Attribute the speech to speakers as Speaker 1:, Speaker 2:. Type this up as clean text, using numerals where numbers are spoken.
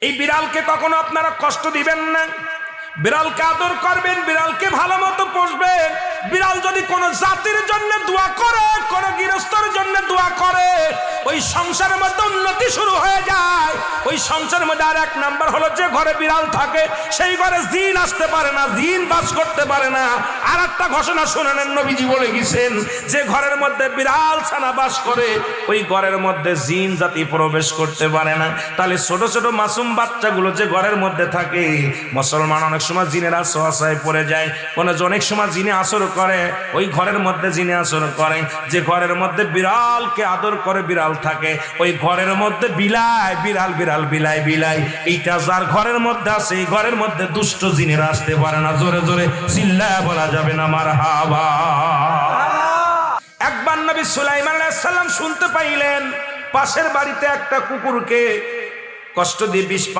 Speaker 1: এই বিড়ালকে কখনো আপনারা কষ্ট দিবেন না, বিড়ালকে আদর করবেন, বিড়ালকে ভালো মতো পুষবেন। বিড়াল যদি কোনো জাতির জন্য দোয়া করে, কোনো গৃহস্থর জন্য দোয়া করে, ওই সংসারের মধ্যে উন্নতি শুরু হয়ে যায়। ওই সংসারের মধ্যে আর এক নাম্বার হলো, যে ঘরে বিড়াল থাকে সেই ঘরে জিন আসতে পারে না, জিন বাস করতে পারে না। আর একটা ঘোষণা শুনেন, নবীজি বলে গেছেন, যে ঘরের মধ্যে বিড়াল ছানা বাস করে ওই ঘরের মধ্যে জিন জাতি প্রবেশ করতে পারে না। তাহলে ছোট ছোট মাসুম বাচ্চাগুলো যে ঘরের মধ্যে থাকে, মুসলমান অনেক সময় জিনের আশ্রয় পড়ে যায়, অনেক সময় জিনে আসর করে, ওই ঘরের মধ্যে জিনে আসর করে। যে ঘরের মধ্যে বিড়ালকে আদর করে বিড়াল থাকে, ওই ঘরের মধ্যে বিলাই বিড়াল বিড়াল বিলাই বিলাই, এইটা যার ঘরের মধ্যে আছে এই ঘরের মধ্যে দুষ্ট জিনেরা আসতে পারে না। জোরে জোরে চিল্লায় বলা যাবে না মারহাবা। একবার নবী সুলাইমান আলাইহিস সালাম শুনতে পাইলেন পাশের বাড়িতে একটা কুকুরকে কষ্ট দিয়ে বিষ